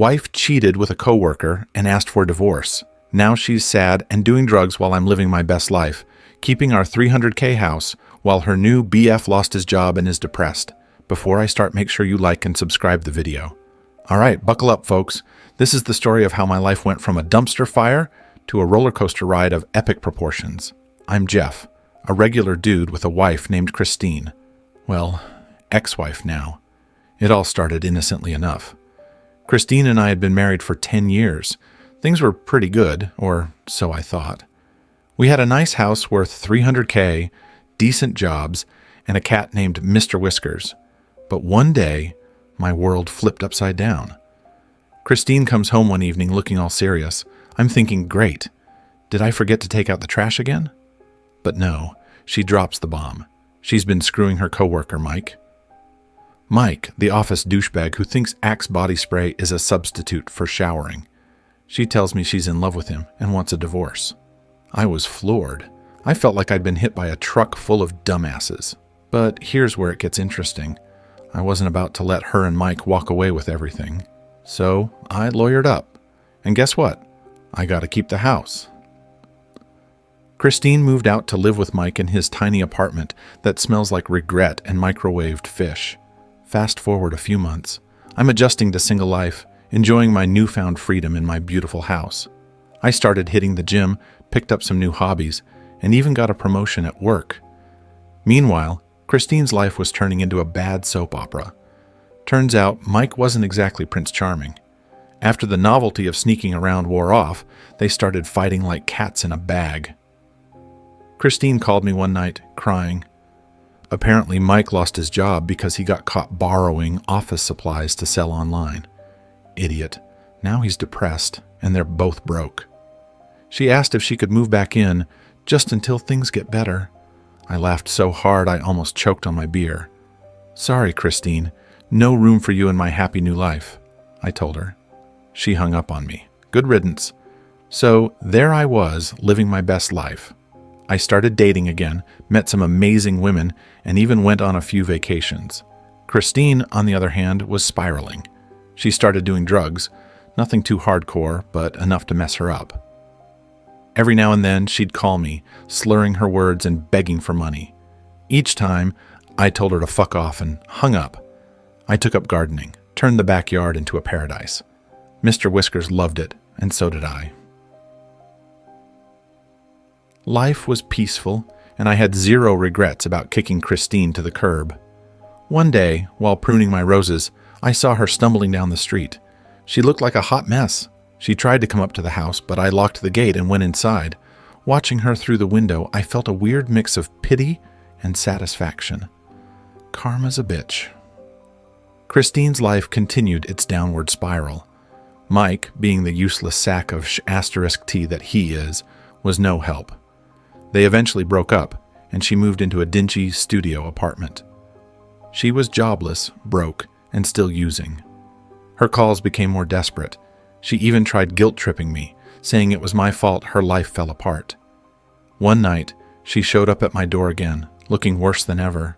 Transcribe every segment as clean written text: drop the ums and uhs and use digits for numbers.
Wife cheated with a coworker and asked for divorce. Now she's sad and doing drugs while I'm living my best life, keeping our $300K house while her new BF lost his job and is depressed. Before I start, make sure you like and subscribe the video. All right, buckle up, folks. This is the story of how my life went from a dumpster fire to a roller coaster ride of epic proportions. I'm Jeff, a regular dude with a wife named Christine. Well, ex-wife now. It all started innocently enough. Christine and I had been married for 10 years. Things were pretty good, or so I thought. We had a nice house worth $300K, decent jobs, and a cat named Mr. Whiskers. But one day, my world flipped upside down. Christine comes home one evening looking all serious. I'm thinking, great. Did I forget to take out the trash again? But no, she drops the bomb. She's been screwing her coworker, Mike. Mike, the office douchebag who thinks Axe body spray is a substitute for showering. She tells me she's in love with him and wants a divorce. I was floored. I felt like I'd been hit by a truck full of dumbasses. But here's where it gets interesting. I wasn't about to let her and Mike walk away with everything. So I lawyered up. And guess what? I got to keep the house. Christine moved out to live with Mike in his tiny apartment that smells like regret and microwaved fish. Fast forward a few months. I'm adjusting to single life, enjoying my newfound freedom in my beautiful house. I started hitting the gym, picked up some new hobbies, and even got a promotion at work. Meanwhile, Christine's life was turning into a bad soap opera. Turns out, Mike wasn't exactly Prince Charming. After the novelty of sneaking around wore off, they started fighting like cats in a bag. Christine called me one night, crying. Apparently, Mike lost his job because he got caught borrowing office supplies to sell online. Idiot. Now he's depressed, and they're both broke. She asked if she could move back in, just until things get better. I laughed so hard I almost choked on my beer. Sorry, Christine. No room for you in my happy new life, I told her. She hung up on me. Good riddance. So there I was, living my best life. I started dating again, met some amazing women, and even went on a few vacations. Christine, on the other hand, was spiraling. She started doing drugs, nothing too hardcore, but enough to mess her up. Every now and then, she'd call me, slurring her words and begging for money. Each time, I told her to fuck off and hung up. I took up gardening, turned the backyard into a paradise. Mr. Whiskers loved it, and so did I. Life was peaceful, and I had zero regrets about kicking Christine to the curb. One day, while pruning my roses, I saw her stumbling down the street. She looked like a hot mess. She tried to come up to the house, but I locked the gate and went inside. Watching her through the window, I felt a weird mix of pity and satisfaction. Karma's a bitch. Christine's life continued its downward spiral. Mike, being the useless sack of *T that he is, was no help. They eventually broke up, and she moved into a dingy studio apartment. She was jobless, broke, and still using. Her calls became more desperate. She even tried guilt-tripping me, saying it was my fault her life fell apart. One night, she showed up at my door again, looking worse than ever.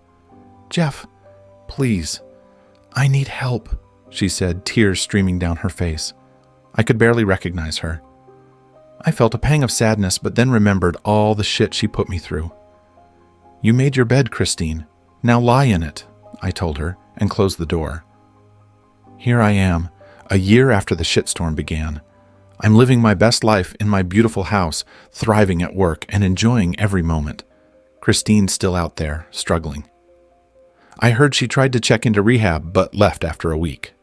"Jeff, please, I need help," she said, tears streaming down her face. I could barely recognize her. I felt a pang of sadness, but then remembered all the shit she put me through. "You made your bed, Christine. Now lie in it," I told her, and closed the door. Here I am, a year after the shitstorm began. I'm living my best life in my beautiful house, thriving at work, and enjoying every moment. Christine's still out there, struggling. I heard she tried to check into rehab, but left after a week.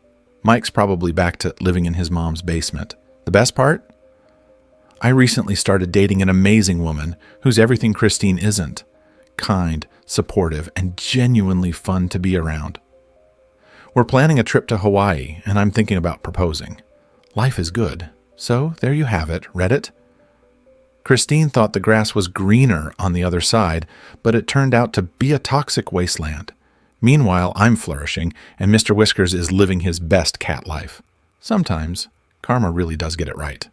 Mike's probably back to living in his mom's basement. The best part? I recently started dating an amazing woman who's everything Christine isn't. Kind, supportive, and genuinely fun to be around. We're planning a trip to Hawaii, and I'm thinking about proposing. Life is good. So there you have it, Reddit. Christine thought the grass was greener on the other side, but it turned out to be a toxic wasteland. Meanwhile, I'm flourishing, and Mr. Whiskers is living his best cat life. Sometimes, karma really does get it right.